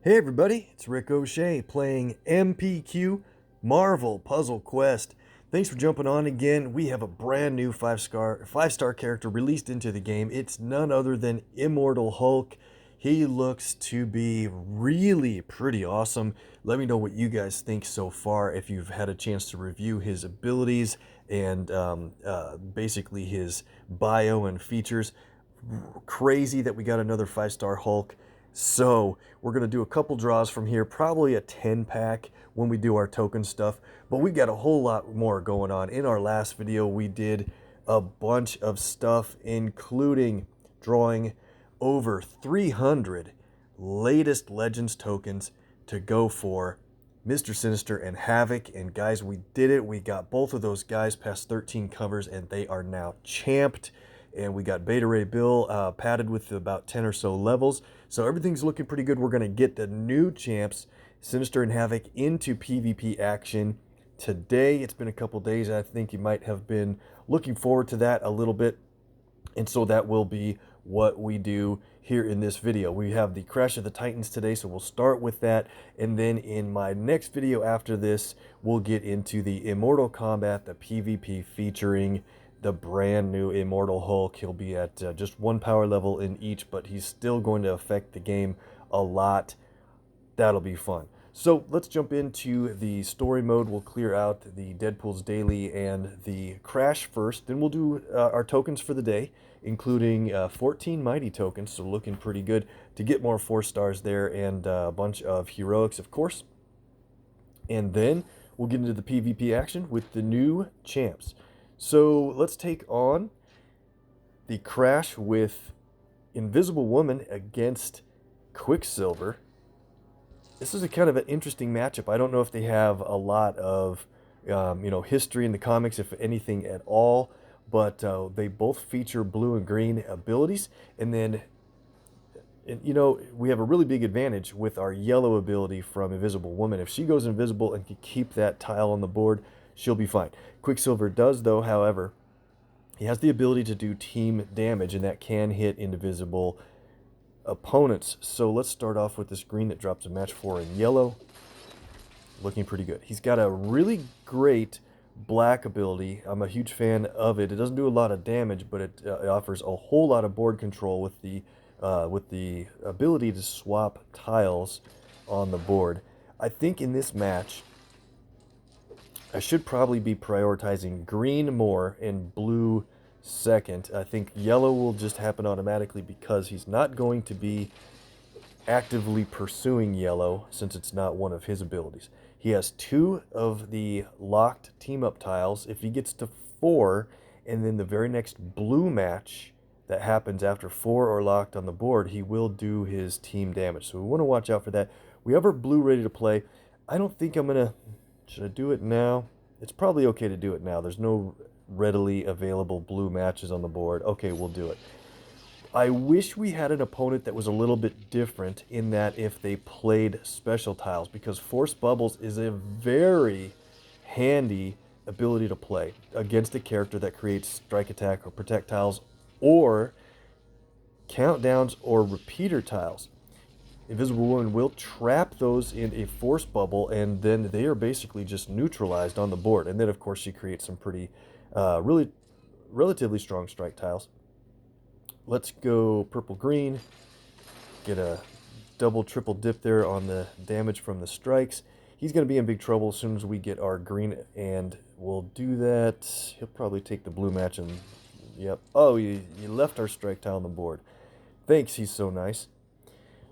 Hey everybody, it's Rick OShay playing MPQ Marvel Puzzle Quest. Thanks for jumping on again. We have a brand new five-star character released into the game. It's none other than Immortal Hulk. He looks to be really pretty awesome. Let me know what you guys think so far if you've had a chance to review his abilities and basically his bio and features. Crazy that we got another five-star Hulk. So we're going to do a couple draws from here, probably a 10 pack when we do our token stuff, but we've got a whole lot more going on. In our last video, we did a bunch of stuff, including drawing over 300 latest Legends tokens to go for Mr. Sinister and Havok. And guys, we did it. We got both of those guys past 13 covers, and they are now champed. And we got Beta Ray Bill padded with about 10 or so levels. So everything's looking pretty good. We're going to get the new champs, Sinister and Havok, into PvP action today. It's been a couple days. I think you might have been looking forward to that a little bit. And so that will be what we do here in this video. We have the Crash of the Titans today, so we'll start with that. And then in my next video after this, we'll get into the Immortal Combat, the PvP featuring the brand new Immortal Hulk. He'll be at just one power level in each, but he's still going to affect the game a lot. That'll be fun. So let's jump into the story mode. We'll clear out the Deadpool's Daily and the Crash first. Then we'll do our tokens for the day, including 14 Mighty tokens, so looking pretty good to get more 4 stars there, and a bunch of heroics, of course. And then we'll get into the PvP action with the new champs. So let's take on the Crash with Invisible Woman against Quicksilver. This is a kind of an interesting matchup. I don't know if they have a lot of history in the comics, if anything at all, but they both feature blue and green abilities. And then, we have a really big advantage with our yellow ability from Invisible Woman. If she goes invisible and can keep that tile on the board, she'll be fine. Quicksilver does, though, however, he has the ability to do team damage, and that can hit indivisible opponents. So let's start off with this green that drops a match 4 in yellow. Looking pretty good. He's got a really great black ability. I'm a huge fan of it. It doesn't do a lot of damage, but it offers a whole lot of board control with the ability to swap tiles on the board. I think in this match, I should probably be prioritizing green more and blue second. I think yellow will just happen automatically because he's not going to be actively pursuing yellow since it's not one of his abilities. He has 2 of the locked team-up tiles. If he gets to 4, and then the very next blue match that happens after 4 are locked on the board, he will do his team damage. So we want to watch out for that. We have our blue ready to play. I don't think I'm going to... Should I do it now? It's probably okay to do it now. There's no readily available blue matches on the board. Okay, we'll do it. I wish we had an opponent that was a little bit different in that if they played special tiles, because Force Bubbles is a very handy ability to play against a character that creates strike attack or protect tiles or countdowns or repeater tiles. Invisible Woman will trap those in a force bubble, and then they are basically just neutralized on the board. And then, of course, she creates some pretty, relatively strong strike tiles. Let's go purple-green. Get a double, triple dip there on the damage from the strikes. He's going to be in big trouble as soon as we get our green, and we'll do that. He'll probably take the blue match, and, yep. Oh, you left our strike tile on the board. Thanks, he's so nice.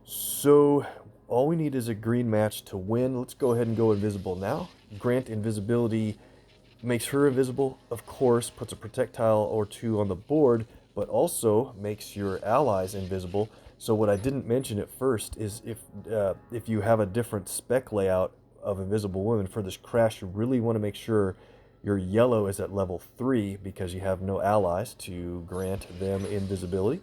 So all we need is a green match to win. Let's go ahead and go invisible now. Grant invisibility makes her invisible, of course, puts a projectile or 2 on the board, but also makes your allies invisible. So what I didn't mention at first is if you have a different spec layout of Invisible Woman for this Crash, you really want to make sure your yellow is at level 3 because you have no allies to grant them invisibility.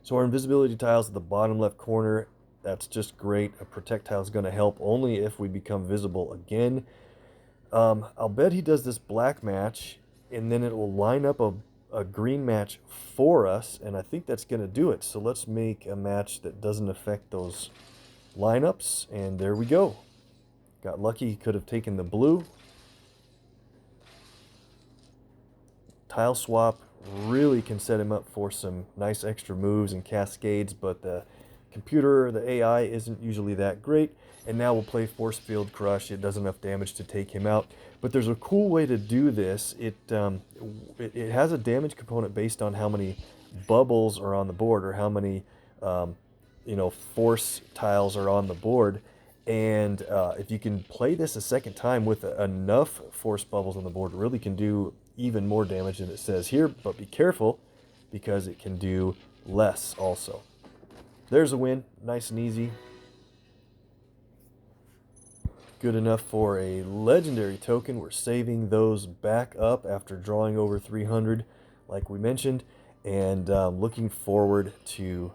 So our invisibility tiles at the bottom left corner, that's just great. A protect tile is going to help only if we become visible again. I'll bet he does this black match, and then it will line up a green match for us, and I think that's going to do it. So let's make a match that doesn't affect those lineups, and there we go. Got lucky, he could have taken the blue. Tile swap really can set him up for some nice extra moves and cascades, but the computer, the AI, isn't usually that great. And now we'll play Force Field Crush. It does enough damage to take him out. But there's a cool way to do this. It has a damage component based on how many bubbles are on the board, or how many force tiles are on the board. And if you can play this a second time with enough force bubbles on the board, it really can do even more damage than it says here. But be careful, because it can do less also. There's a win, nice and easy. Good enough for a legendary token. We're saving those back up after drawing over 300, like we mentioned, and looking forward to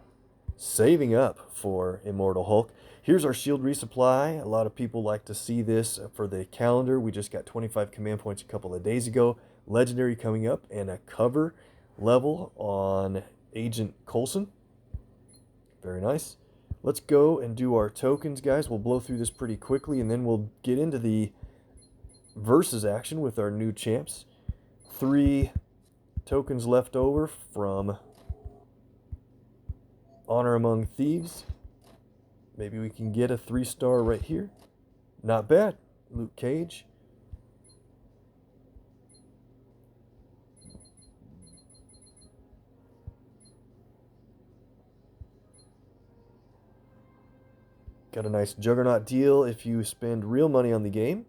saving up for Immortal Hulk. Here's our shield resupply. A lot of people like to see this for the calendar. We just got 25 command points a couple of days ago. Legendary coming up, and a cover level on Agent Coulson. Very nice. Let's go and do our tokens, guys. We'll blow through this pretty quickly, and then we'll get into the versus action with our new champs. 3 tokens left over from Honor Among Thieves. Maybe we can get a 3-star right here. Not bad. Luke Cage. Got a nice Juggernaut deal if you spend real money on the game.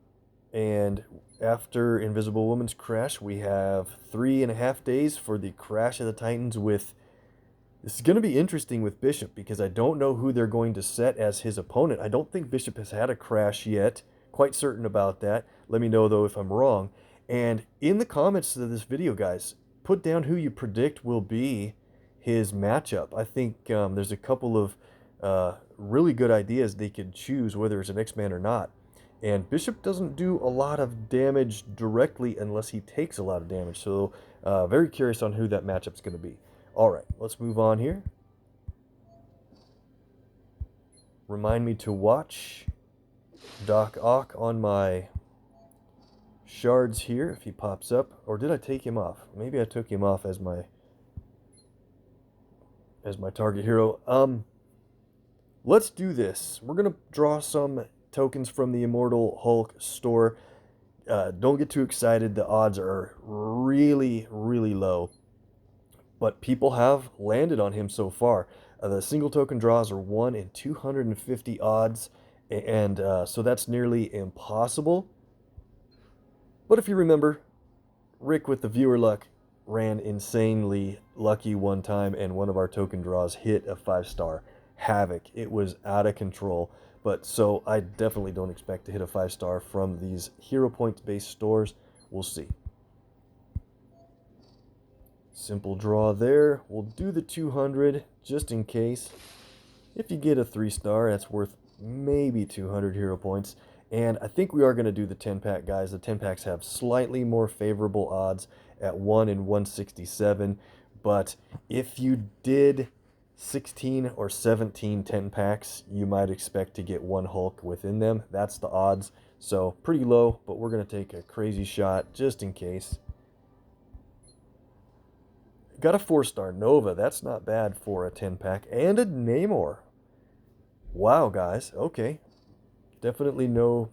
And after Invisible Woman's crash, we have 3.5 days for the Crash of the Titans with... This is going to be interesting with Bishop, because I don't know who they're going to set as his opponent. I don't think Bishop has had a crash yet. Quite certain about that. Let me know, though, if I'm wrong. And in the comments to this video, guys, put down who you predict will be his matchup. I think there's a couple of really good ideas they could choose, whether it's an X-Man or not. And Bishop doesn't do a lot of damage directly unless he takes a lot of damage. So very curious on who that matchup's going to be. All right, let's move on here. Remind me to watch Doc Ock on my shards here if he pops up. Or did I take him off? Maybe I took him off as my target hero. Let's do this. We're going to draw some tokens from the Immortal Hulk store. Don't get too excited. The odds are really, really low. But people have landed on him so far. The single token draws are 1 in 250 odds. And so that's nearly impossible. But if you remember, Rick with the viewer luck ran insanely lucky one time, and one of our token draws hit a 5-star Havok. It was out of control. But so I definitely don't expect to hit a 5-star from these hero points based stores. We'll see. Simple draw there. We'll do the 200 just in case. If you get a 3-star, that's worth maybe 200 hero points. And I think we are going to do the 10-pack, guys. The 10-packs have slightly more favorable odds at 1 in 167. But if you did 16 or 17 10-packs, you might expect to get 1 Hulk within them. That's the odds. So pretty low, but we're going to take a crazy shot just in case. Got a 4-star Nova. That's not bad for a 10-pack. And a Namor. Wow, guys. Okay. Definitely no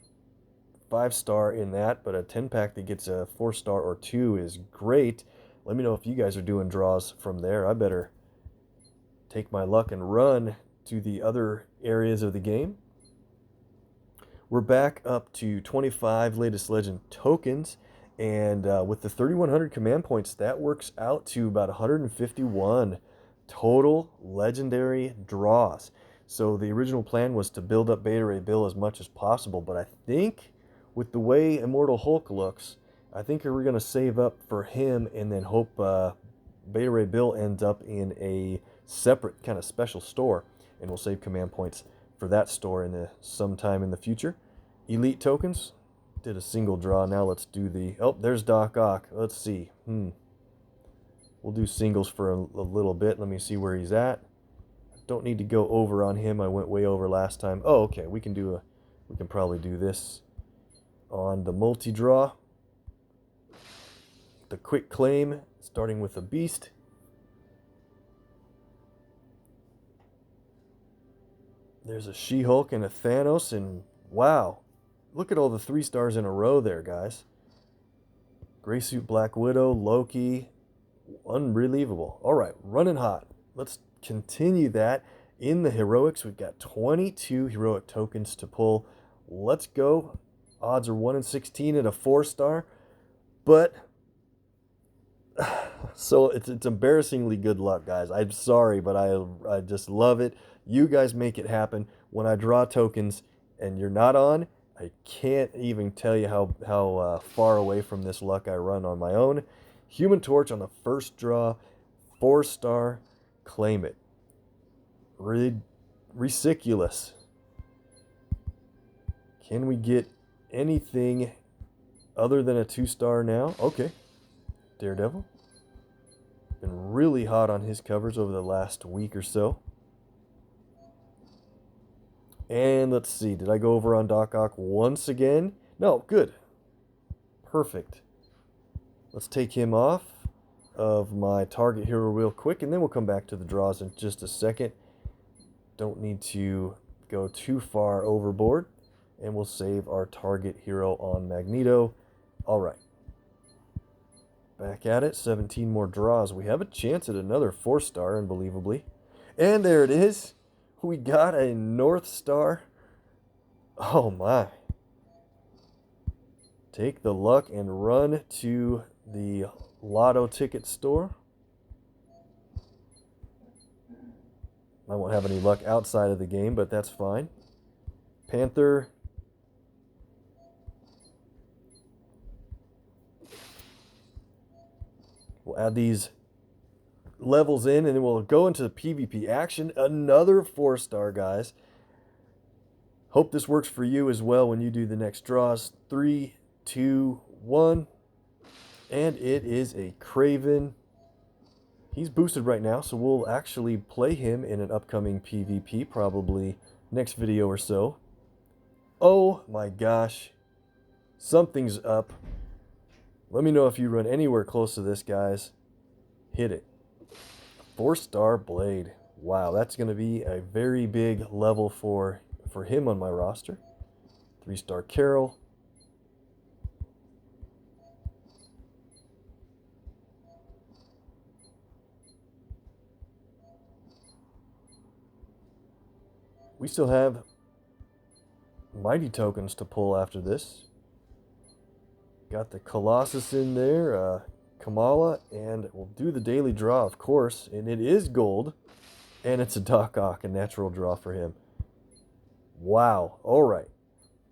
5-star in that, but a 10-pack that gets a 4-star or 2 is great. Let me know if you guys are doing draws from there. I better take my luck and run to the other areas of the game. We're back up to 25 latest legend tokens. And with the 3,100 command points, that works out to about 151 total legendary draws. So the original plan was to build up Beta Ray Bill as much as possible. But I think with the way Immortal Hulk looks, I think we're going to save up for him and then hope Beta Ray Bill ends up in a separate kind of special store. And we'll save command points for that store in sometime in the future. Elite tokens. Did a single draw. Now let's do the... Oh, there's Doc Ock. Let's see. We'll do singles for a little bit. Let me see where he's at. Don't need to go over on him. I went way over last time. Oh, okay. We can probably do this on the multi-draw. The quick claim, starting with a beast. There's a She-Hulk and a Thanos, and wow. Look at all the 3 stars in a row there, guys. Gray Suit Black Widow, Loki. Unbelievable. All right, running hot. Let's continue that. In the heroics, we've got 22 heroic tokens to pull. Let's go. Odds are 1 in 16 at a 4-star. But, so it's embarrassingly good luck, guys. I'm sorry, but I just love it. You guys make it happen. When I draw tokens and you're not on, I can't even tell you how far away from this luck I run on my own. Human Torch on the first draw, 4-star, claim it. Ridiculous. Can we get anything other than a 2-star now? Okay. Daredevil. Been really hot on his covers over the last week or so. And let's see, did I go over on Doc Ock once again? No, good. Perfect. Let's take him off of my target hero real quick, and then we'll come back to the draws in just a second. Don't need to go too far overboard, and we'll save our target hero on Magneto. All right. Back at it, 17 more draws. We have a chance at another 4-star, unbelievably. And there it is. We got a North Star. Oh my. Take the luck and run to the lotto ticket store. I won't have any luck outside of the game, but that's fine. Panther. We'll add these levels in, and then we'll go into the PvP action. Another 4-star, guys. Hope this works for you as well when you do the next draws. 3, 2, 1. And it is a Kraven. He's boosted right now, so we'll actually play him in an upcoming PvP, probably next video or so. Oh my gosh. Something's up. Let me know if you run anywhere close to this, guys. Hit it. 4-star Blade. Wow, that's going to be a very big level for him on my roster. 3-star Carol. We still have mighty tokens to pull after this. Got the Colossus in there, Kamala, and we'll do the daily draw, of course, and it is gold, and it's a Doc Ock, a natural draw for him. Wow. All right.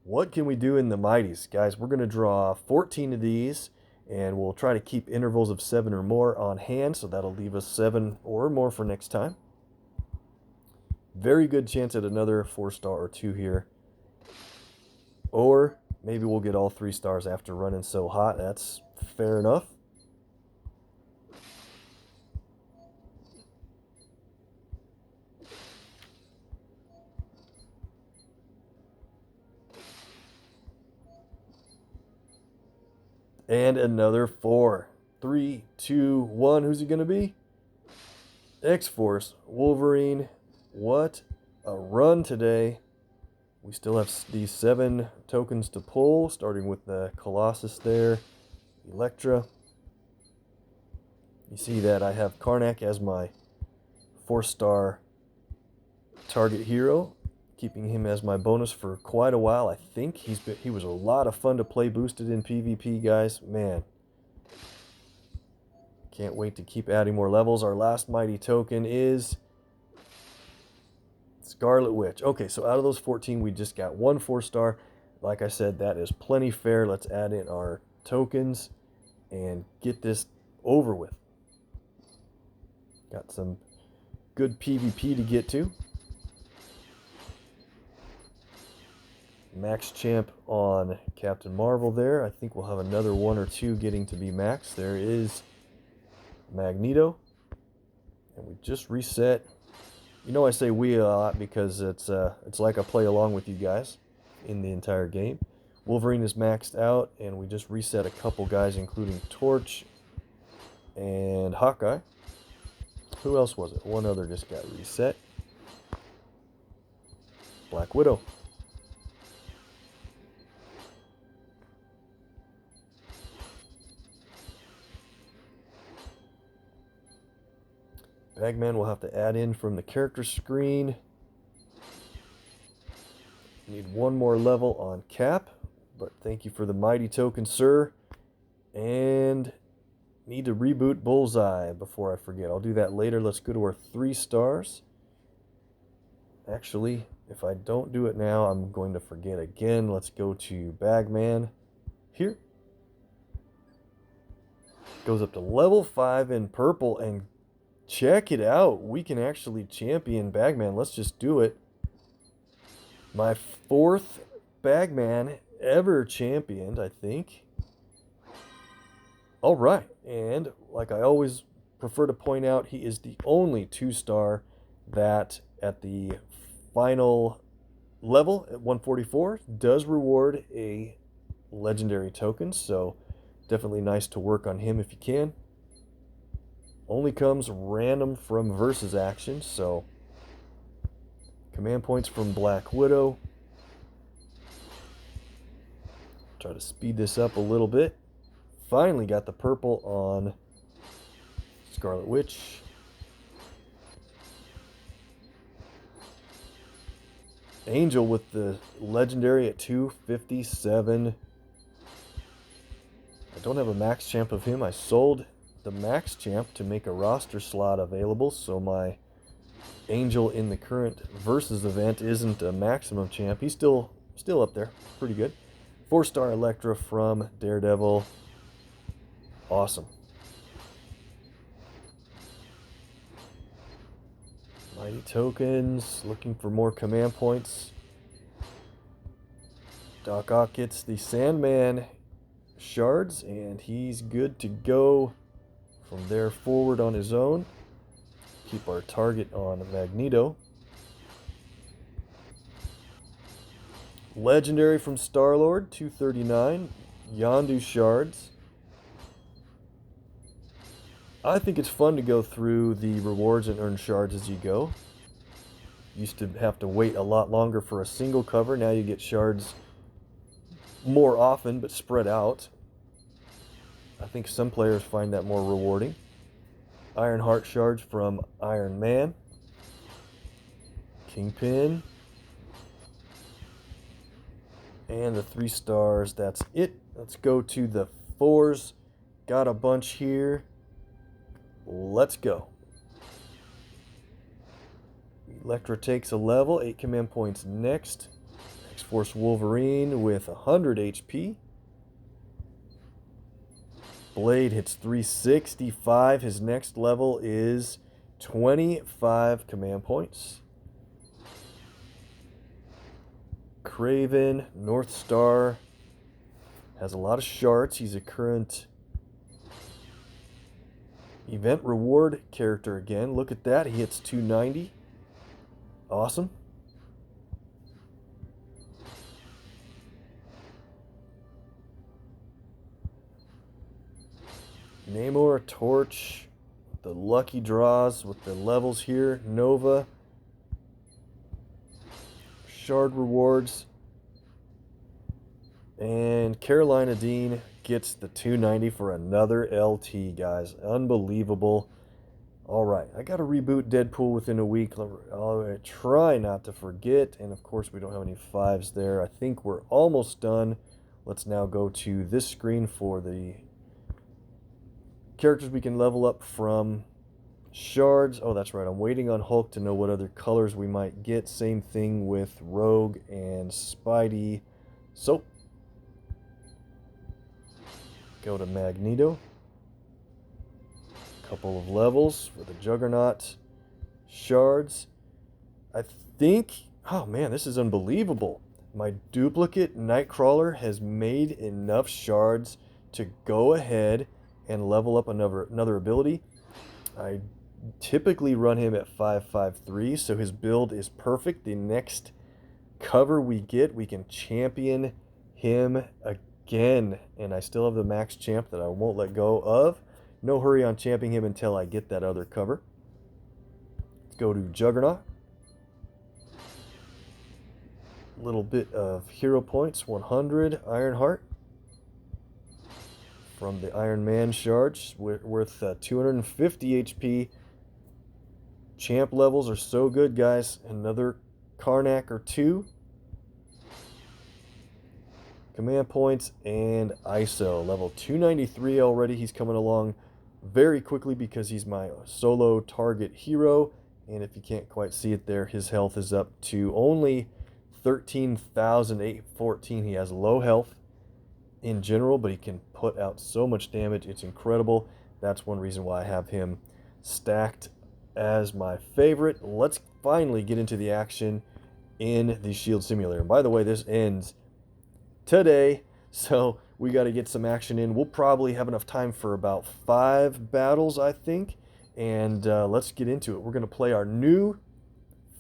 What can we do in the mighties? Guys, we're going to draw 14 of these, and we'll try to keep intervals of 7 or more on hand, so that'll leave us 7 or more for next time. Very good chance at another 4-star or 2 here. Or maybe we'll get all 3 stars after running so hot. That's fair enough. And another 4. 3, 2, 1. Who's he going to be? X-Force. Wolverine. What a run today. We still have these 7 tokens to pull, starting with the Colossus there. Elektra. You see that I have Karnak as my 4-star target hero, keeping him as my bonus for quite a while. I think he was a lot of fun to play boosted in PvP, guys. Man. Can't wait to keep adding more levels. Our last mighty token is Scarlet Witch. Okay, so out of those 14, we just got 1 4-star. Like I said, that is plenty fair. Let's add in our tokens and get this over with. Got some good PvP to get to. Max Champ on Captain Marvel there. I think we'll have another 1 or 2 getting to be max. There is Magneto. And we just reset. You know I say we a lot because it's like I play along with you guys in the entire game. Wolverine is maxed out, and we just reset a couple guys, including Torch and Hawkeye. Who else was it? One other just got reset. Black Widow. Bagman will have to add in from the character screen. Need one more level on Cap, but thank you for the mighty token, sir. And need to reboot Bullseye before I forget. I'll do that later. Let's go to our 3 stars. Actually, if I don't do it now, I'm going to forget again. Let's go to Bagman here. Goes up to level 5 in purple, and check it out. We can actually champion Bagman. Let's just do it. My 4th Bagman ever championed, I think. All right. And like I always prefer to point out, he is the only 2-star that at the final level at 144 does reward a legendary token. So definitely nice to work on him if you can. Only comes random from versus action, so command points from Black Widow. Try to speed this up a little bit. Finally got the purple on Scarlet Witch. Angel with the legendary at 257. I don't have a max champ of him. I sold the max champ to make a roster slot available, so my Angel in the current versus event isn't a maximum champ. He's still up there. Pretty good. 4-star Elektra from Daredevil. Awesome. Mighty tokens. Looking for more command points. Doc Ock gets the Sandman shards, and he's good to go from there forward on his own. Keep our target on Magneto. Legendary from Star-Lord, 239. Yondu shards. I think it's fun to go through the rewards and earn shards as you go. Used to have to wait a lot longer for a single cover. Now you get shards more often, but spread out. I think some players find that more rewarding. Ironheart shards from Iron Man. Kingpin. And the 3 stars, that's it. Let's go to the 4s. Got a bunch here. Let's go. Elektra takes a level, 8 command points next. X-Force Wolverine with 100 HP. Blade hits 365. His next level is 25 command points. Kraven, North Star, has a lot of shards. He's a current event reward character again. Look at that. He hits 290. Awesome. Namor, Torch, the lucky draws with the levels here. Nova, shard rewards, and Carolina Dean gets the 290 for another LT, guys. Unbelievable. All right, I got to reboot Deadpool within a week. I'll try not to forget, and of course we don't have any 5s there. I think we're almost done. Let's now go to this screen for the characters we can level up from shards. Oh, that's right. I'm waiting on Hulk to know what other colors we might get. Same thing with Rogue and Spidey. So, go to Magneto. Couple of levels for the Juggernaut shards. I think, oh man, this is unbelievable. My duplicate Nightcrawler has made enough shards to go ahead and level up another ability. I typically run him at 5.53, so his build is perfect. The next cover we get, we can champion him again, and I still have the max champ that I won't let go of. No hurry on championing him until I get that other cover. Let's go to Juggernaut. Little bit of hero points, 100 Ironheart from the Iron Man shards, worth 250 HP. Champ levels are so good, guys. Another Karnak or two. Command points and ISO. Level 293 already. He's coming along very quickly because he's my solo target hero. And if you can't quite see it there, his health is up to only 13,814. He has low health in general, but he can put out so much damage. It's incredible. That's one reason why I have him stacked as my favorite. Let's finally get into the action in the Shield Simulator. And by the way, this ends today, so we got to get some action in. We'll probably have enough time for about 5 battles, I think. And let's get into it. We're going to play our new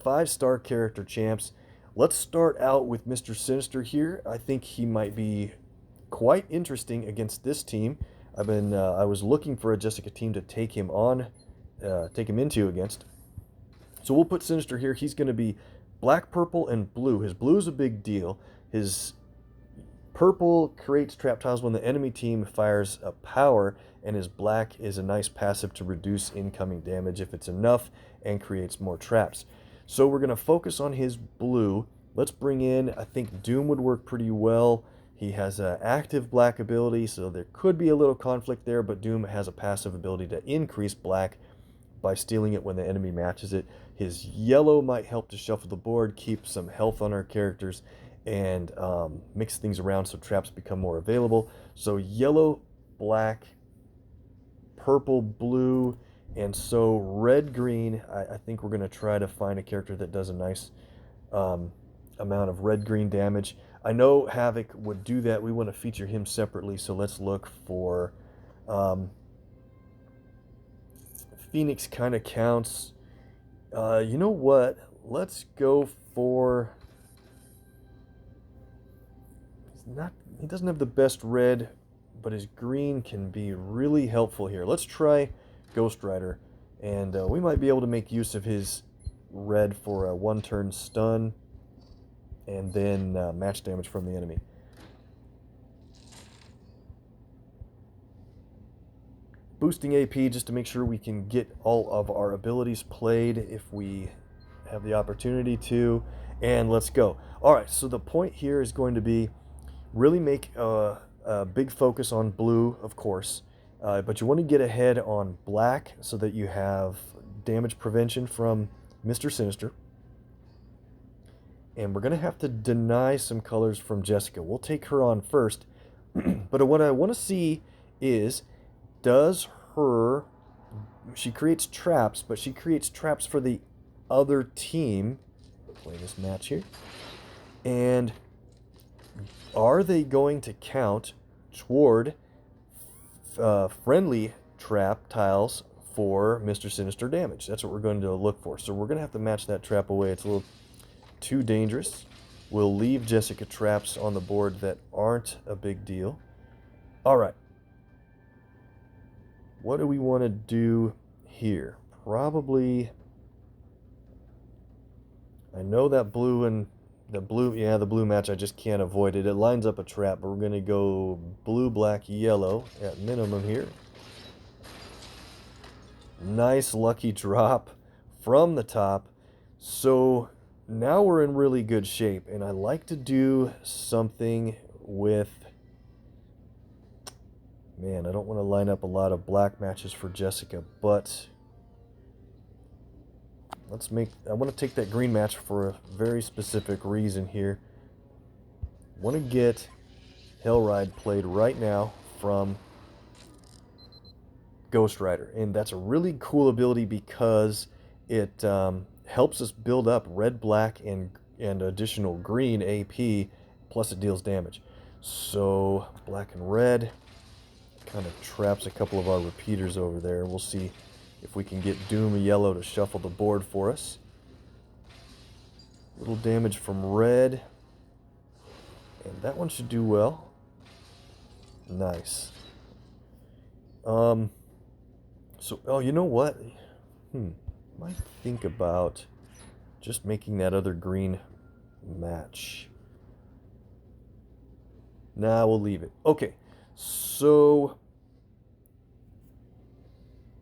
5-star character champs. Let's start out with Mr. Sinister here. I think he might be quite interesting against this team. I was looking for a Jessica team to take him into against. So we'll put Sinister here. He's going to be black, purple, and blue. His blue is a big deal. His purple creates trap tiles when the enemy team fires a power, and his black is a nice passive to reduce incoming damage if it's enough and creates more traps. So we're going to focus on his blue. Let's bring in, I think Doom would work pretty well. He has an active black ability, so there could be a little conflict there, but Doom has a passive ability to increase black by stealing it when the enemy matches it. His yellow might help to shuffle the board, keep some health on our characters, and mix things around so traps become more available. So yellow, black, purple, blue, and so red-green. I think we're going to try to find a character that does a nice amount of red-green damage. I know Havok would do that. We want to feature him separately, so let's look for Phoenix kind of counts. You know what? Let's go for... He doesn't have the best red, but his green can be really helpful here. Let's try Ghost Rider, and we might be able to make use of his red for a 1-turn stun and then match damage from the enemy. Boosting AP just to make sure we can get all of our abilities played if we have the opportunity to, and let's go. Alright, so the point here is going to be really make a big focus on blue, of course, but you want to get ahead on black so that you have damage prevention from Mr. Sinister. And we're going to have to deny some colors from Jessica. We'll take her on first, but what I want to see is, she creates traps, but she creates traps for the other team. Play this match here. And are they going to count toward friendly trap tiles for Mr. Sinister damage? That's what we're going to look for. So we're going to have to match that trap away. It's a little too dangerous. We'll leave Jessica traps on the board that aren't a big deal. All right. What do we want to do here? Probably... I know that blue and... The blue match, I just can't avoid it. It lines up a trap, but we're going to go blue, black, yellow at minimum here. Nice lucky drop from the top. So now we're in really good shape, and I like to do something with... Man, I don't want to line up a lot of black matches for Jessica, but... I want to take that green match for a very specific reason here. I want to get Hellride played right now from Ghost Rider. And that's a really cool ability because it helps us build up red, black, and additional green AP, plus it deals damage. So black and red kind of traps a couple of our repeaters over there. We'll see If we can get Doom yellow to shuffle the board for us. Little damage from red. And that one should do well. Nice. So, oh, you know what? Might think about just making that other green match. Nah, we'll leave it. Okay, so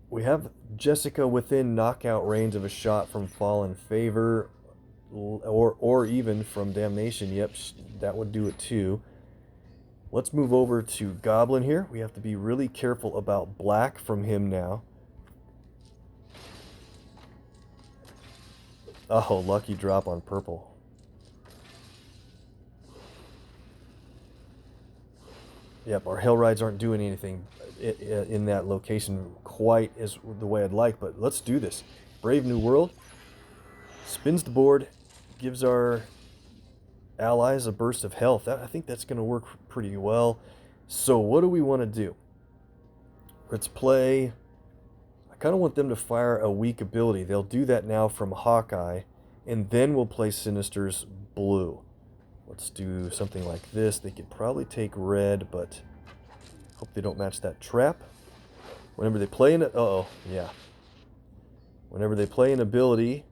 we have Jessica within knockout range of a shot from Fallen Favor, or even from Damnation. Yep, that would do it too. Let's move over to Goblin here. We have to be really careful about black from him now. Oh, lucky drop on purple. Yep, our Hellrides aren't doing anything in that location quite as the way I'd like, but let's do this. Brave New World spins the board, gives our allies a burst of health. I think that's going to work pretty well. So what do we want to do? Let's play... I kind of want them to fire a weak ability. They'll do that now from Hawkeye, and then we'll play Sinister's blue. Let's do something like this. They could probably take red, but hope they don't match that trap. Whenever they play an... Uh-oh, yeah. Whenever they play an ability,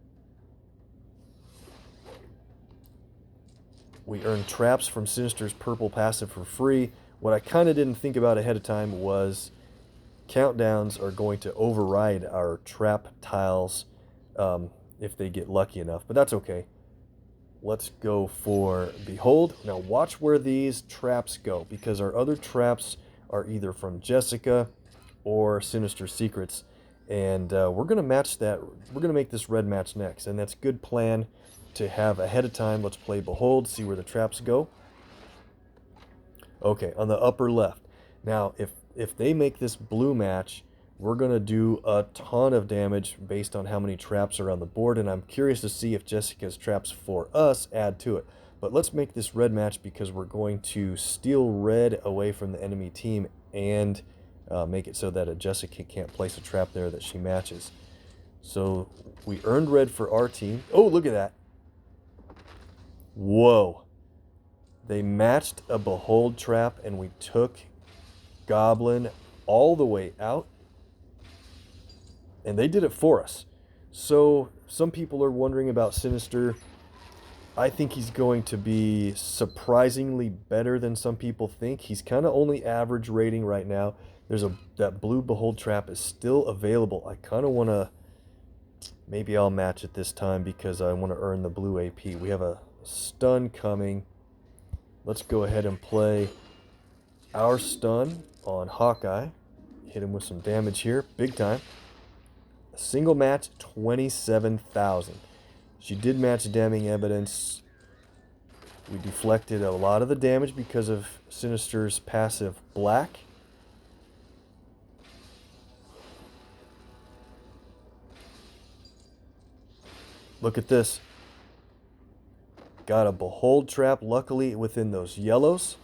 we earn traps from Sinister's purple passive for free. What I kind of didn't think about ahead of time was countdowns are going to override our trap tiles if they get lucky enough, but that's okay. Let's go for Behold. Now watch where these traps go, because our other traps are either from Jessica or Sinister Secrets, and we're going to match that. We're going to make this red match next, and that's a good plan to have ahead of time. Let's play Behold, see where the traps go. Okay, on the upper left. Now, if they make this blue match, we're going to do a ton of damage based on how many traps are on the board, and I'm curious to see if Jessica's traps for us add to it. But let's make this red match because we're going to steal red away from the enemy team and make it so that Jessica can't place a trap there that she matches. So we earned red for our team. Oh, look at that. Whoa. They matched a Behold trap, and we took Goblin all the way out. And they did it for us. So some people are wondering about Sinister. I think he's going to be surprisingly better than some people think. He's kind of only average rating right now. That blue Behold trap is still available. I kind of want to... Maybe I'll match it this time because I want to earn the blue AP. We have a stun coming. Let's go ahead and play our stun on Hawkeye. Hit him with some damage here. Big time. A single match, 27,000. She did match damning evidence. We deflected a lot of the damage because of Sinister's passive black. Look at this. Got a Behold trap, luckily within those yellows.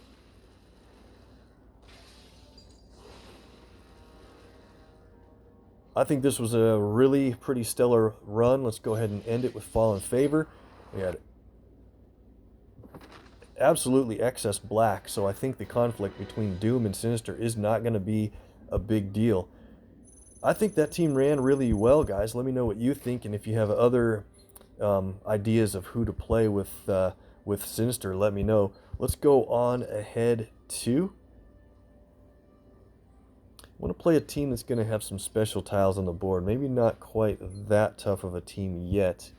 I think this was a really pretty stellar run. Let's go ahead and end it with Fallen Favor. We had absolutely excess black, so I think the conflict between Doom and Sinister is not going to be a big deal. I think that team ran really well, guys. Let me know what you think, and if you have other ideas of who to play with Sinister, let me know. Let's go on ahead to... I want to play a team that's going to have some special tiles on the board. Maybe not quite that tough of a team yet.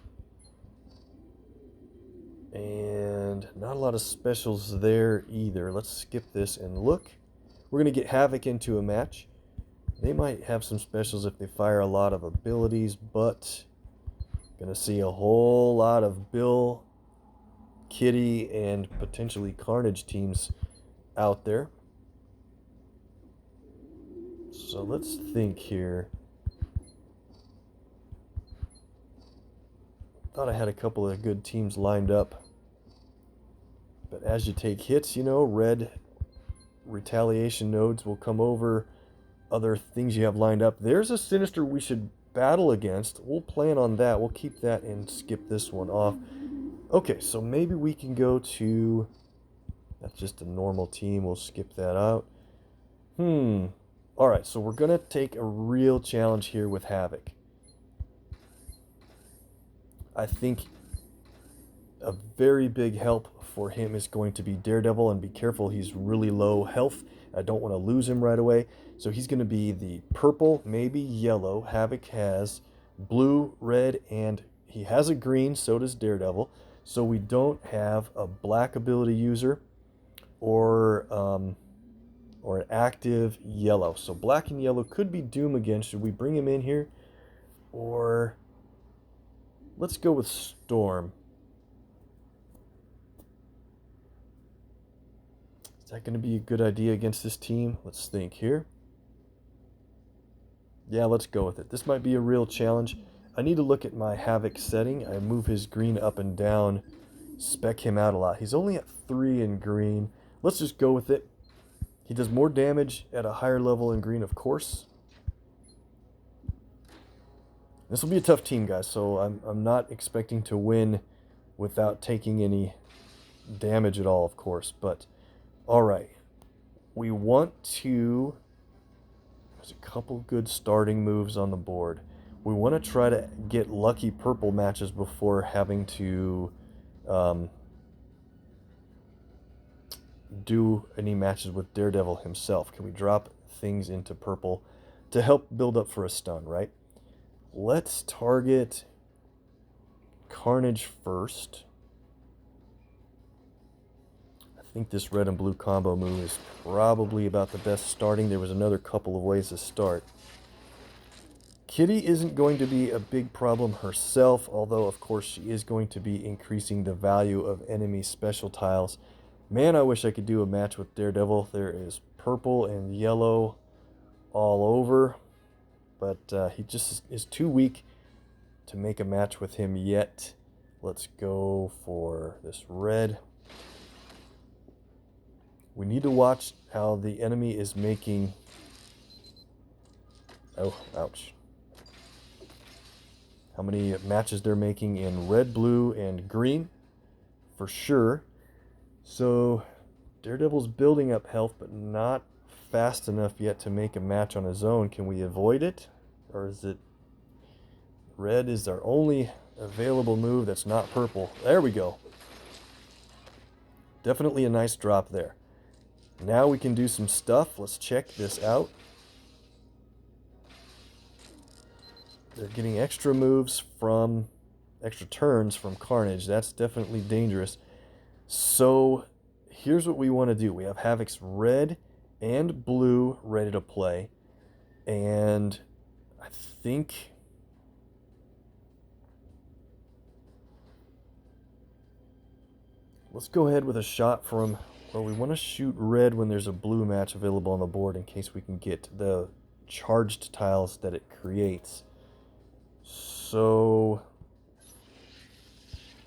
And not a lot of specials there either. Let's skip this and look. We're going to get Havok into a match. They might have some specials if they fire a lot of abilities, but going to see a whole lot of Bill, Kitty, and potentially Carnage teams out there. So let's think here. Thought I had a couple of good teams lined up. But as you take hits, you know, red retaliation nodes will come over. Other things you have lined up. There's a Sinister we should battle against. We'll plan on that. We'll keep that and skip this one off. Okay, so maybe we can go to... That's just a normal team. We'll skip that out. Alright, so we're going to take a real challenge here with Havok. I think a very big help for him is going to be Daredevil, and be careful, he's really low health. I don't want to lose him right away. So he's going to be the purple, maybe yellow. Havok has blue, red, and he has a green, so does Daredevil. So we don't have a black ability user or an active yellow. So black and yellow could be Doom again. Should we bring him in here? Or let's go with Storm. Is that going to be a good idea against this team? Let's think here. Yeah, let's go with it. This might be a real challenge. I need to look at my Havok setting. I move his green up and down, spec him out a lot. He's only at 3 in green. Let's just go with it. He does more damage at a higher level in green, of course. This will be a tough team, guys, so I'm not expecting to win without taking any damage at all, of course. But, alright. We want to... There's a couple good starting moves on the board. We want to try to get lucky purple matches before having to do any matches with Daredevil himself. Can we drop things into purple to help build up for a stun, right? Let's target Carnage first. I think this red and blue combo move is probably about the best starting. There was another couple of ways to start. Kitty isn't going to be a big problem herself, although of course she is going to be increasing the value of enemy special tiles. Man, I wish I could do a match with Daredevil. There is purple and yellow all over, but he just is too weak to make a match with him yet. Let's go for this red. We need to watch how the enemy is making... Oh, ouch. How many matches they're making in red, blue, and green, for sure. So, Daredevil's building up health, but not fast enough yet to make a match on his own. Can we avoid it? Or is it... Red is our only available move that's not purple. There we go. Definitely a nice drop there. Now we can do some stuff. Let's check this out. They're getting extra moves from... extra turns from Carnage. That's definitely dangerous. So, here's what we want to do. We have Havok's red and blue ready to play. And I think... Let's go ahead with a shot from... Well, we want to shoot red when there's a blue match available on the board in case we can get the charged tiles that it creates. So...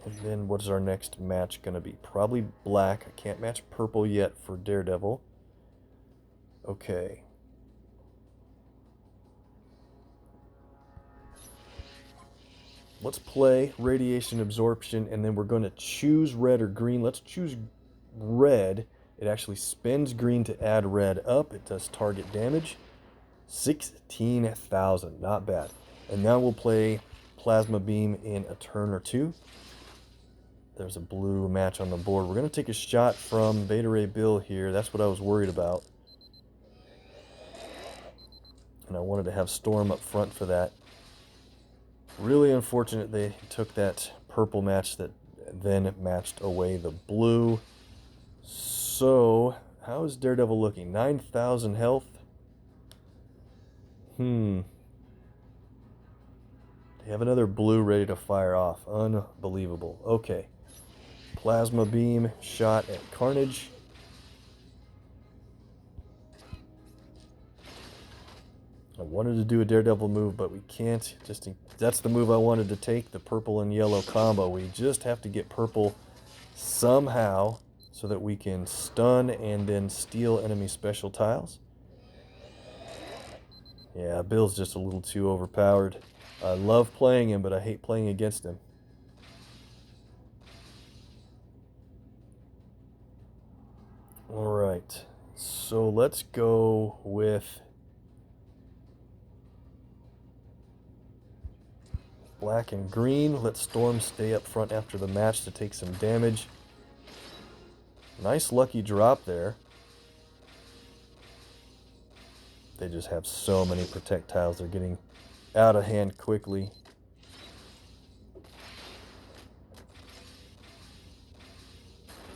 And then what is our next match going to be? Probably black. I can't match purple yet for Daredevil. Okay. Let's play Radiation Absorption, and then we're going to choose red or green. Let's choose red. It actually spends green to add red up. It does target damage. 16,000. Not bad. And now we'll play Plasma Beam in a turn or two. There's a blue match on the board. We're going to take a shot from Beta Ray Bill here. That's what I was worried about. And I wanted to have Storm up front for that. Really unfortunate they took that purple match that then matched away the blue. So, how is Daredevil looking? 9,000 health. They have another blue ready to fire off. Unbelievable. Okay. Plasma Beam shot at Carnage. I wanted to do a Daredevil move, but we can't. That's the move I wanted to take, the purple and yellow combo. We just have to get purple somehow so that we can stun and then steal enemy special tiles. Yeah, Bill's just a little too overpowered. I love playing him, but I hate playing against him. Alright, so let's go with black and green. Let Storm stay up front after the match to take some damage. Nice lucky drop there. They just have so many projectiles. They're getting out of hand quickly.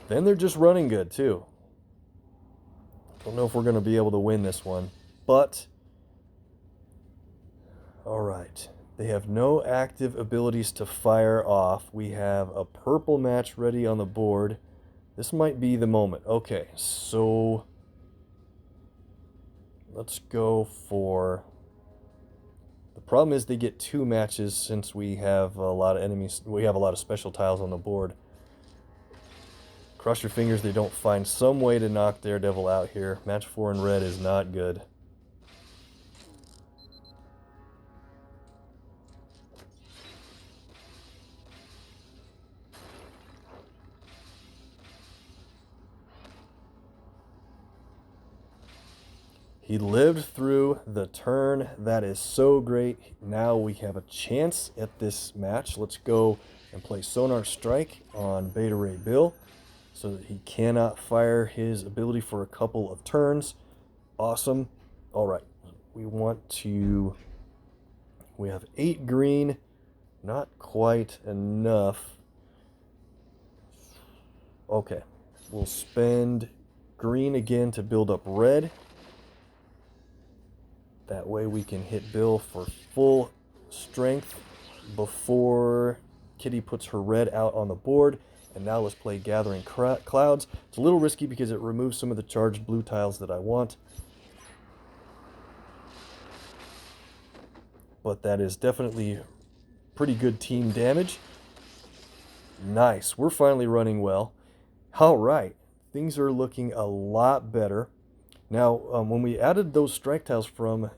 Then they're just running good too. Don't know if we're going to be able to win this one, but all right. They have no active abilities to fire off. We have a purple match ready on the board. This might be the moment. Okay, so let's go for... The problem is they get 2 matches since we have a lot of enemies. We have a lot of special tiles on the board. Cross your fingers they don't find some way to knock Daredevil out here. Match 4 in red is not good. He lived through the turn. That is so great. Now we have a chance at this match. Let's go and play Sonar Strike on Beta Ray Bill so that he cannot fire his ability for a couple of turns. Awesome. All right. We have 8 green. Not quite enough. Okay. We'll spend green again to build up red. That way we can hit Bill for full strength before Kitty puts her red out on the board. And now let's play Gathering Clouds. It's a little risky because it removes some of the charged blue tiles that I want. But that is definitely pretty good team damage. Nice. We're finally running well. All right. Things are looking a lot better. Now, when we added those strike tiles from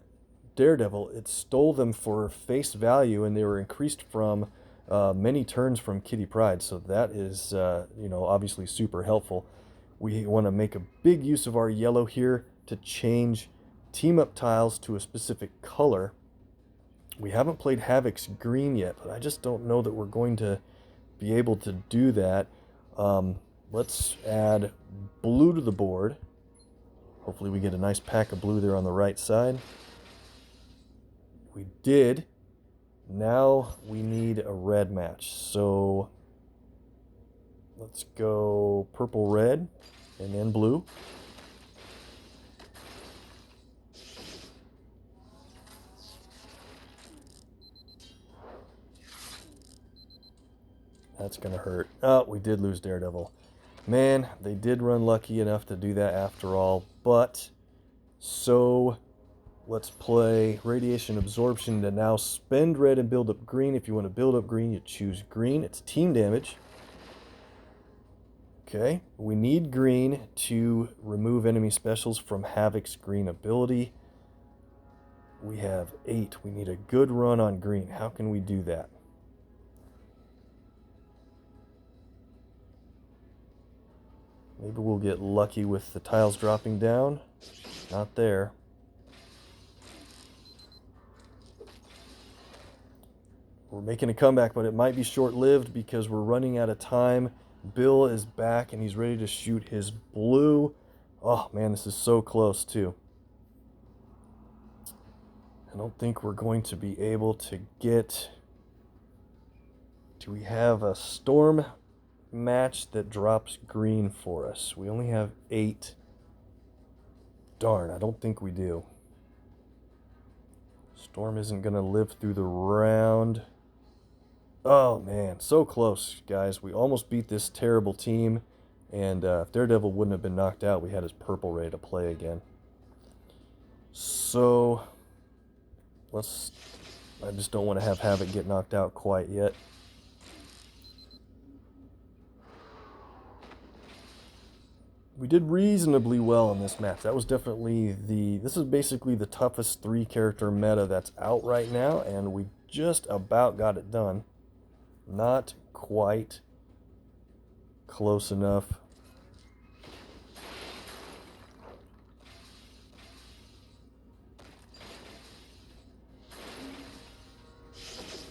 Daredevil, it stole them for face value, and they were increased from many turns from Kitty Pryde. So that is, obviously super helpful. We want to make a big use of our yellow here to change team-up tiles to a specific color. We haven't played Havok's green yet, but I just don't know that we're going to be able to do that. Let's add blue to the board. Hopefully we get a nice pack of blue there on the right side. We did. Now we need a red match. So let's go purple, red, and then blue. That's going to hurt. Oh, we did lose Daredevil. Man, they did run lucky enough to do that after all, but so let's play Radiation Absorption to now spend red and build up green. If you want to build up green, you choose green. It's team damage. Okay, we need green to remove enemy specials from Havok's green ability. We have 8. We need a good run on green. How can we do that? Maybe we'll get lucky with the tiles dropping down. Not there. We're making a comeback, but it might be short-lived because we're running out of time. Bill is back, and he's ready to shoot his blue. Oh, man, this is so close, too. I don't think we're going to be able to get... Do we have a Storm match that drops green for us? We only have 8. Darn, I don't think we do. Storm isn't going to live through the round. Oh, man, so close, guys. We almost beat this terrible team, and if Daredevil wouldn't have been knocked out, we had his purple ready to play again. So, I just don't want to have Havok get knocked out quite yet. We did reasonably well in this match. That was definitely this is basically the toughest 3-character meta that's out right now, and we just about got it done. Not quite close enough.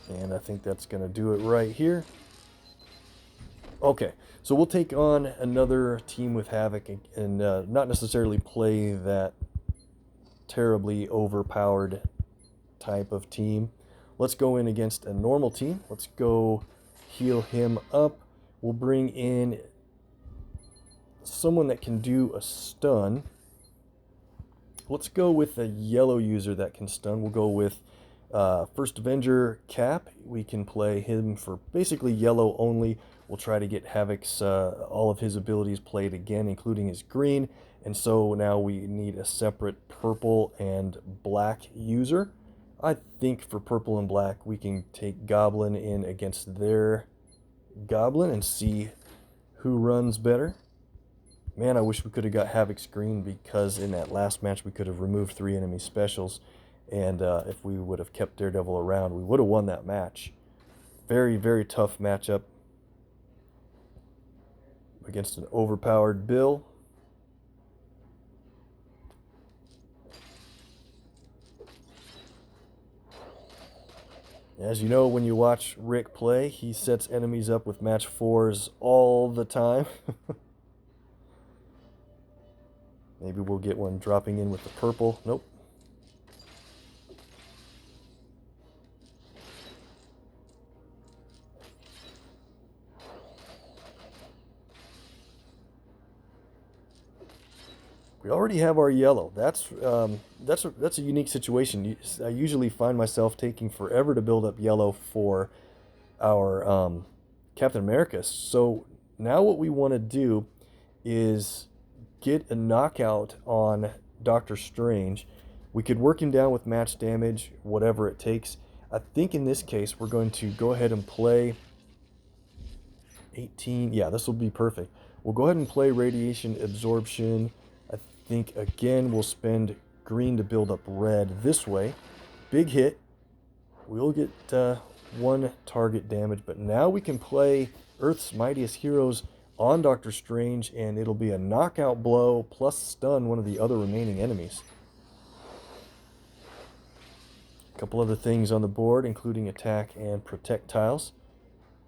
And I think that's going to do it right here. Okay, so we'll take on another team with Havok and not necessarily play that terribly overpowered type of team. Let's go in against a normal team. Let's go heal him up. We'll bring in someone that can do a stun. Let's go with a yellow user that can stun. We'll go with First Avenger Chap. We can play him for basically yellow only. We'll try to get Havok's all of his abilities played again, including his green. And so now we need a separate purple and black user. I think for purple and black, we can take Goblin in against their Goblin and see who runs better. Man, I wish we could have got Havok's green, because in that last match we could have removed 3 enemy specials. And if we would have kept Daredevil around, we would have won that match. Very, very tough matchup against an overpowered Bill. As you know, when you watch Rick play, he sets enemies up with match 4s all the time. Maybe we'll get one dropping in with the purple. Nope. We already have our yellow. That's a unique situation. I usually find myself taking forever to build up yellow for our Captain America. So now what we want to do is get a knockout on Doctor Strange. We could work him down with match damage, whatever it takes. I think in this case we're going to go ahead and play 18. Yeah, this will be perfect. We'll go ahead and play Radiation Absorption. I think again we'll spend green to build up red this way. Big hit. We'll get 1 target damage, but now we can play Earth's Mightiest Heroes on Doctor Strange, and it'll be a knockout blow plus stun one of the other remaining enemies. A couple other things on the board, including attack and protect tiles.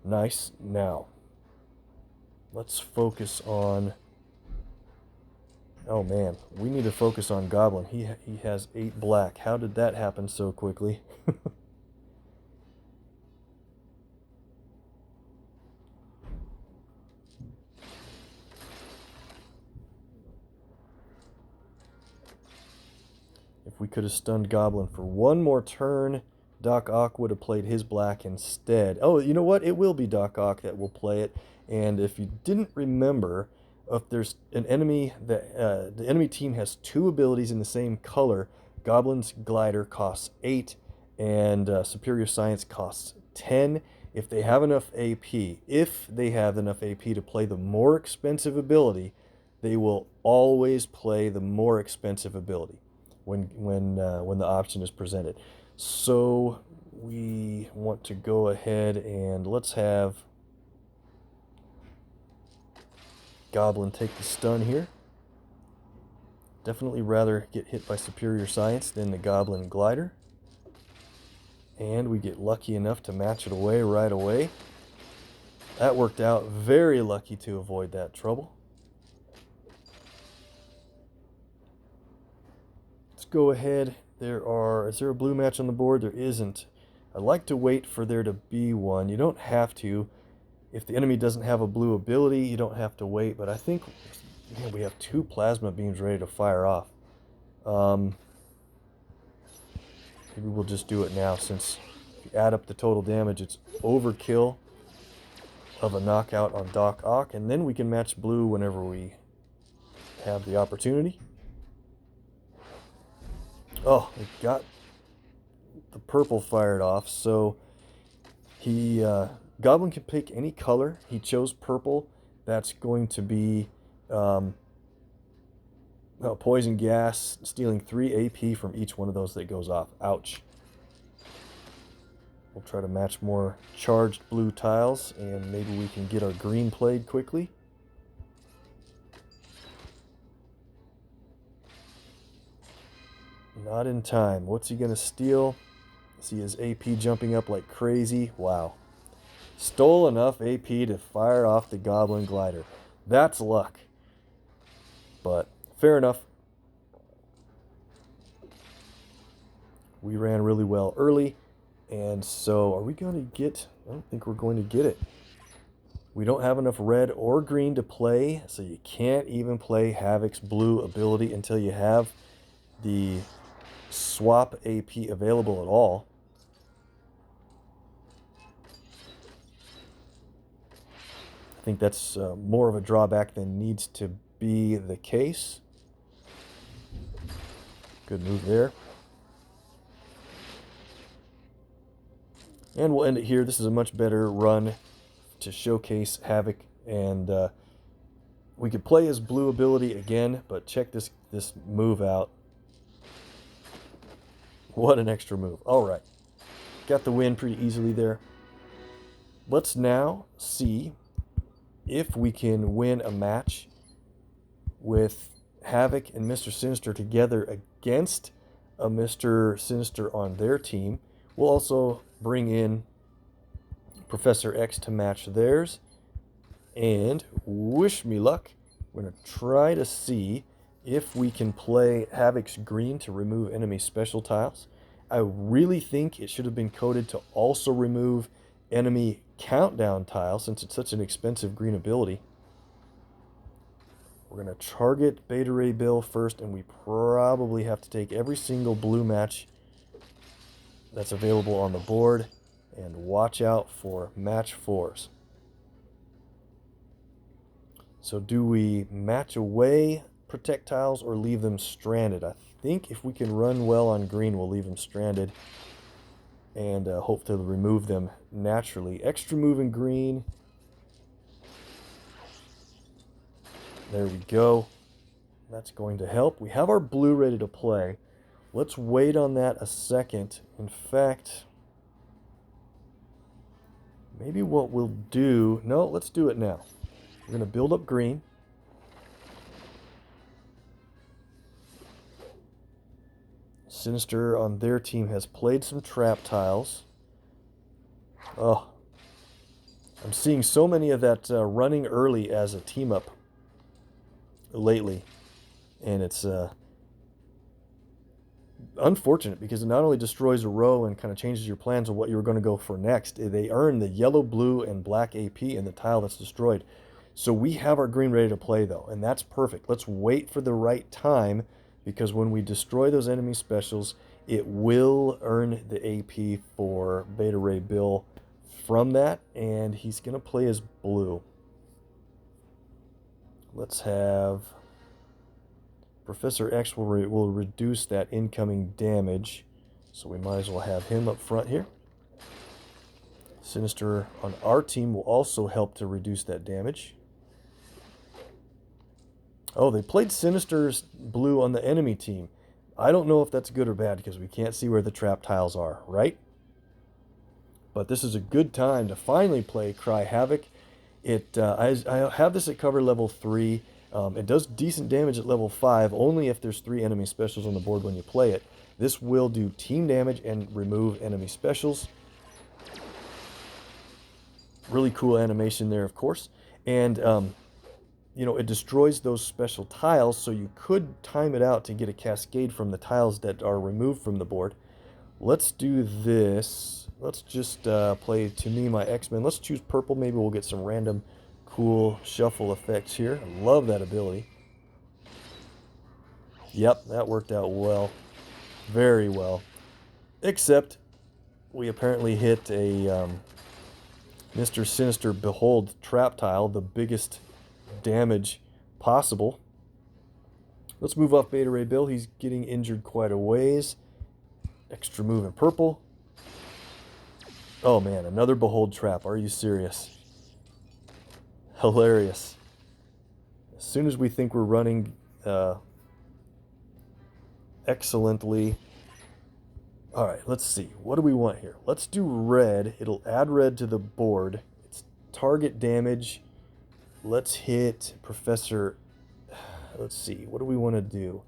Nice. Now, let's focus on... Oh man, we need to focus on Goblin. He has 8 black. How did that happen so quickly? If we could have stunned Goblin for 1 more turn, Doc Ock would have played his black instead. Oh, you know what? It will be Doc Ock that will play it. And if you didn't remember, if there's an enemy that the enemy team has 2 abilities in the same color, Goblin's Glider costs 8 and Superior Science costs 10. If they have enough AP, to play the more expensive ability, they will always play the more expensive ability when the option is presented. So we want to go ahead and let's have Goblin take the stun here. Definitely rather get hit by Superior Science than the Goblin Glider. And we get lucky enough to match it away right away. That worked out. Very lucky to avoid that trouble. Let's go ahead. Is there a blue match on the board? There isn't. I like to wait for there to be one. You don't have to. If the enemy doesn't have a blue ability, you don't have to wait. But I think, man, we have 2 plasma beams ready to fire off. Maybe we'll just do it now, since if you add up the total damage, it's overkill of a knockout on Doc Ock. And then we can match blue whenever we have the opportunity. Oh, it got the purple fired off, so Goblin can pick any color. He chose purple. That's going to be poison gas, stealing 3 AP from each one of those that goes off. Ouch. We'll try to match more charged blue tiles, and maybe we can get our green played quickly. Not in time. What's he going to steal? See his AP jumping up like crazy. Wow. Stole enough AP to fire off the Goblin Glider. That's luck. But fair enough. We ran really well early. And so are we going to get... I don't think we're going to get it. We don't have enough red or green to play. So you can't even play Havok's blue ability until you have the swap AP available at all. I think that's more of a drawback than needs to be the case. Good move there. And we'll end it here. This is a much better run to showcase Havok. And we could play his blue ability again, but check this move out. What an extra move. All right. Got the win pretty easily there. Let's now see if we can win a match with Havok and Mr. Sinister together against a Mr. Sinister on their team. We'll also bring in Professor X to match theirs. And wish me luck. We're going to try to see if we can play Havok's green to remove enemy special tiles. I really think it should have been coded to also remove enemy countdown tiles since it's such an expensive green ability. We're going to target Beta Ray Bill first, and we probably have to take every single blue match that's available on the board, and watch out for match 4s. So do we match away projectiles or leave them stranded? I think if we can run well on green, we'll leave them stranded and hope to remove them naturally. Extra move in green. There we go. That's going to help. We have our blue ready to play. Let's wait on that a second. In fact, maybe what we'll do... No, let's do it now. We're going to build up green. Sinister on their team has played some trap tiles. Oh, I'm seeing so many of that running early as a team up lately. And it's unfortunate because it not only destroys a row and kind of changes your plans of what you were going to go for next, they earn the yellow, blue, and black AP in the tile that's destroyed. So we have our green ready to play though, and that's perfect. Let's wait for the right time, because when we destroy those enemy specials, it will earn the AP for Beta Ray Bill from that, and he's going to play as blue. Let's have... Professor X will reduce that incoming damage, so we might as well have him up front here. Sinister on our team will also help to reduce that damage. Oh, they played Sinister's blue on the enemy team. I don't know if that's good or bad because we can't see where the trap tiles are, right? But this is a good time to finally play Cry Havok. I have this at cover level 3. It does decent damage at level 5, only if there's 3 enemy specials on the board when you play it. This will do team damage and remove enemy specials. Really cool animation there, of course. And, you know, it destroys those special tiles, so you could time it out to get a cascade from the tiles that are removed from the board. Let's do this. Let's just play To Me My X-Men. Let's choose purple. Maybe we'll get some random cool shuffle effects here. I love that ability. Yep, that worked out well. Very well. Except we apparently hit a Mr. Sinister Behold trap tile, the biggest damage possible. Let's move off Beta Ray Bill. He's getting injured quite a ways. Extra move in purple. Oh man, another Behold trap. Are you serious? Hilarious. As soon as we think we're running excellently, All right, let's see. What do we want here? Let's do red. It'll add red to the board. It's target damage. Let's hit Professor. Let's see. What do we want to do?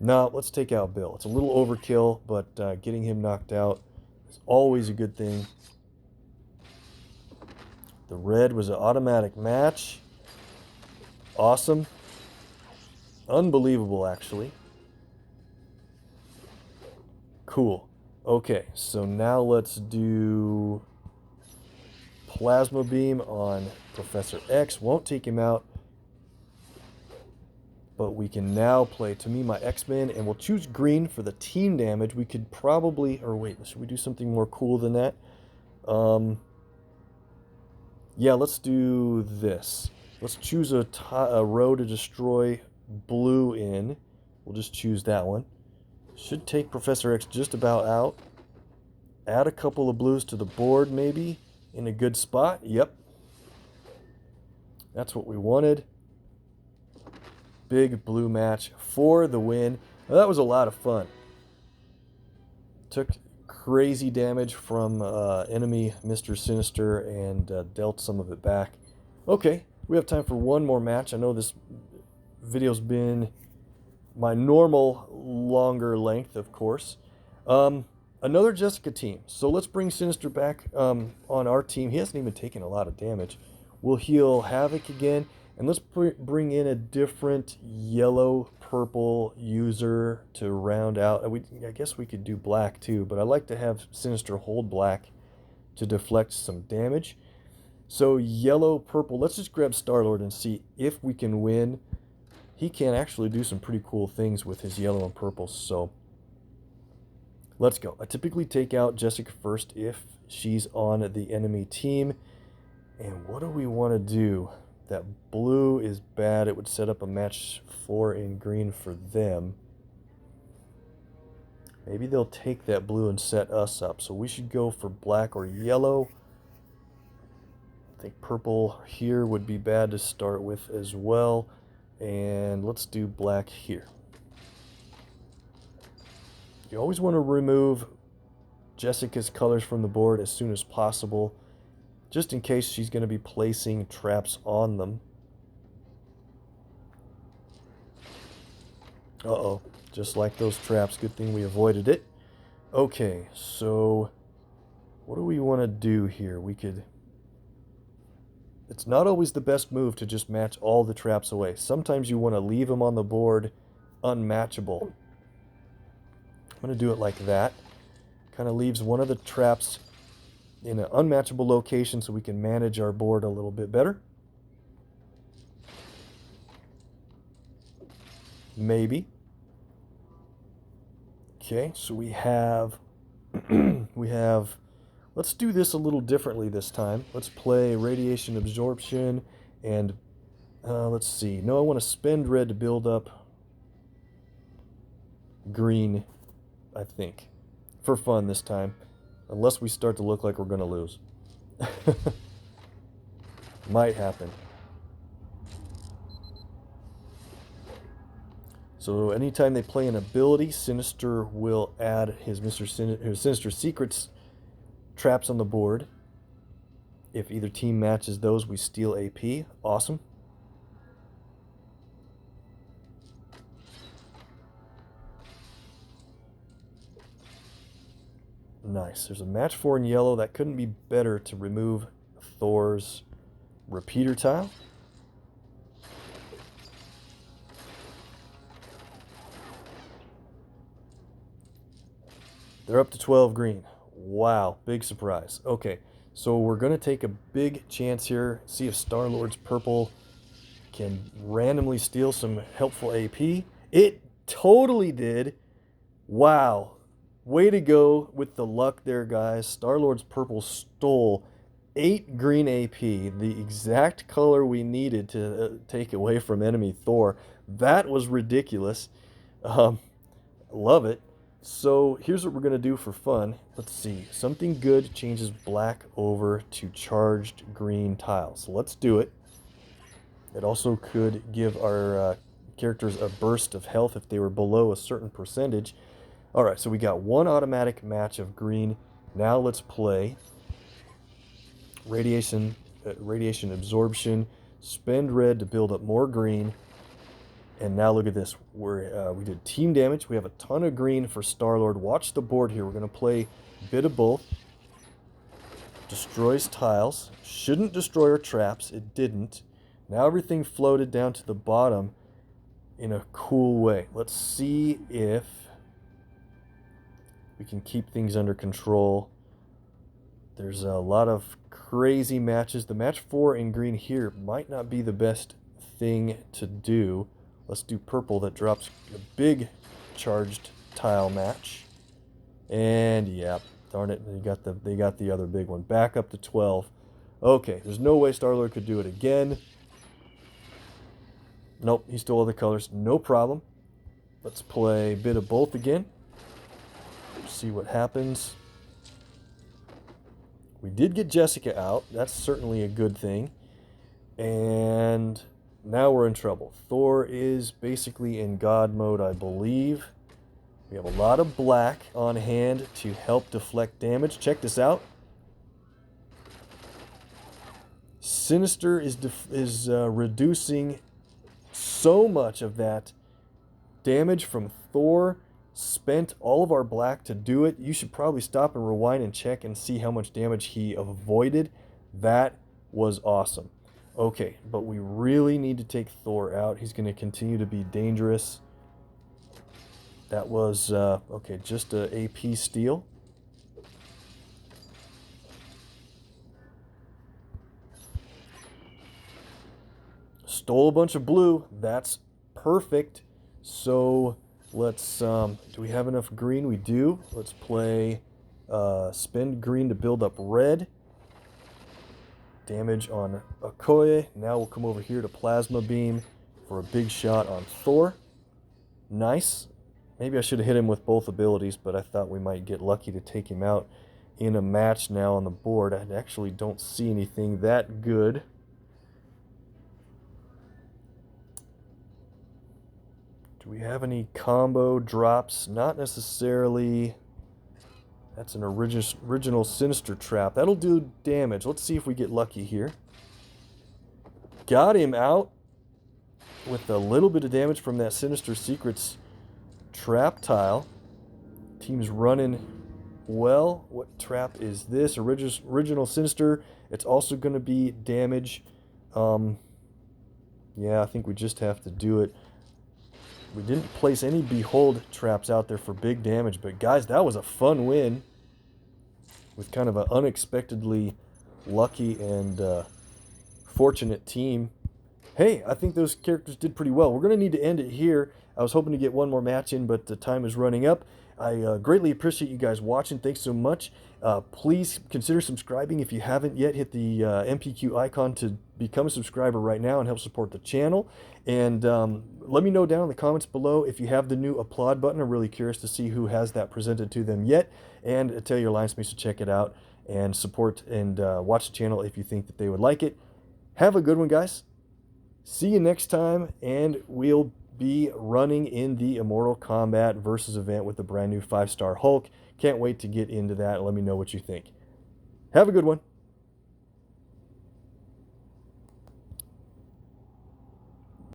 No, let's take out Bill. It's a little overkill, but getting him knocked out is always a good thing. The red was an automatic match. Awesome. Unbelievable, actually. Cool. Okay, so now let's do Plasma Beam on Professor X. Won't take him out. But we can now play, to me, my X-Men, and we'll choose green for the team damage. We could probably, or wait, should we do something more cool than that? Yeah, let's do this. Let's choose a row to destroy blue in. We'll just choose that one. Should take Professor X just about out. Add a couple of blues to the board, maybe, in a good spot. Yep. That's what we wanted. Big blue match for the win. Now, that was a lot of fun. Took crazy damage from enemy Mr. Sinister and dealt some of it back. Okay, we have time for one more match. I know this video's been my normal longer length, of course. Another Jessica team. So let's bring Sinister back on our team. He hasn't even taken a lot of damage. We'll heal Havok again. And let's bring in a different yellow-purple user to round out. I guess we could do black too, but I like to have Sinister hold black to deflect some damage. So yellow-purple, let's just grab Star-Lord and see if we can win. He can actually do some pretty cool things with his yellow and purple, so let's go. I typically take out Jessica first if she's on the enemy team. And what do we want to do? That blue is bad. It would set up a match 4 in green for them. Maybe they'll take that blue and set us up. So we should go for black or yellow. I think purple here would be bad to start with as well. And let's do black here. You always want to remove Jessica's colors from the board as soon as possible, just in case she's going to be placing traps on them. Uh-oh, just like those traps. Good thing we avoided it. Okay, so what do we want to do here? We could... It's not always the best move to just match all the traps away. Sometimes you want to leave them on the board unmatchable. I'm going to do it like that. Kind of leaves one of the traps in an unmatchable location so we can manage our board a little bit better. Maybe. Okay, so we have let's do this a little differently this time. Let's play radiation absorption and let's see. No, I want to spend red to build up green, I think, for fun this time. Unless we start to look like we're going to lose. Might happen. So anytime they play an ability, Sinister will add his Sinister Secrets traps on the board. If either team matches those, we steal AP. Awesome. Nice. There's a match 4 in yellow. That couldn't be better to remove Thor's repeater tile. They're up to 12 green. Wow, big surprise. Okay, so we're going to take a big chance here. See if Star-Lord's purple can randomly steal some helpful AP. It totally did. Wow. Way to go with the luck there, guys. Star-Lord's purple stole 8 green AP, the exact color we needed to take away from enemy Thor. That was ridiculous. Love it. So here's what we're going to do for fun. Let's see. Something good changes black over to charged green tiles. Let's do it. It also could give our characters a burst of health if they were below a certain percentage. All right, so we got one automatic match of green. Now let's play radiation absorption. Spend red to build up more green. And now look at this. We did team damage. We have a ton of green for Star-Lord. Watch the board here. We're going to play a bit of both. Destroys tiles. Shouldn't destroy our traps. It didn't. Now everything floated down to the bottom in a cool way. Let's see if we can keep things under control. There's a lot of crazy matches. The match 4 in green here might not be the best thing to do. Let's do purple that drops a big charged tile match. And yeah, darn it, they got the other big one. Back up to 12. Okay, there's no way Star-Lord could do it again. Nope, he stole all the colors. No problem. Let's play a bit of both again. See what happens. We did get Jessica out. That's certainly a good thing. And now we're in trouble. Thor is basically in God mode, I believe. We have a lot of black on hand to help deflect damage. Check this out. Sinister is reducing so much of that damage from Thor. Spent all of our black to do it. You should probably stop and rewind and check and see how much damage he avoided. That was awesome. Okay, but we really need to take Thor out. He's going to continue to be dangerous. That was, okay, just a AP steal. Stole a bunch of blue. That's perfect. So let's, do we have enough green? We do. Let's play, spend green to build up red. Damage on Okoye. Now we'll come over here to Plasma Beam for a big shot on Thor. Nice. Maybe I should have hit him with both abilities, but I thought we might get lucky to take him out in a match now on the board. I actually don't see anything that good. Do we have any combo drops? Not necessarily. That's an original Sinister trap. That'll do damage. Let's see if we get lucky here. Got him out with a little bit of damage from that Sinister Secrets trap tile. Team's running well. What trap is this? Original Sinister. It's also going to be damage. Yeah, I think we just have to do it. We didn't place any Behold traps out there for big damage, but guys, that was a fun win with kind of an unexpectedly lucky and fortunate team. Hey, I think those characters did pretty well. We're going to need to end it here. I was hoping to get one more match in, but the time is running up. I greatly appreciate you guys watching. Thanks so much. Please consider subscribing if you haven't yet. Hit the MPQ icon to become a subscriber right now and help support the channel. And let me know down in the comments below if you have the new applaud button. I'm really curious to see who has that presented to them yet. And tell your alliance mates to check it out and support and watch the channel if you think that they would like it. Have a good one, guys. See you next time, and we'll be running in the Immortal Kombat versus event with the brand new 5-star Hulk. Can't wait to get into that. Let me know what you think. Have a good one.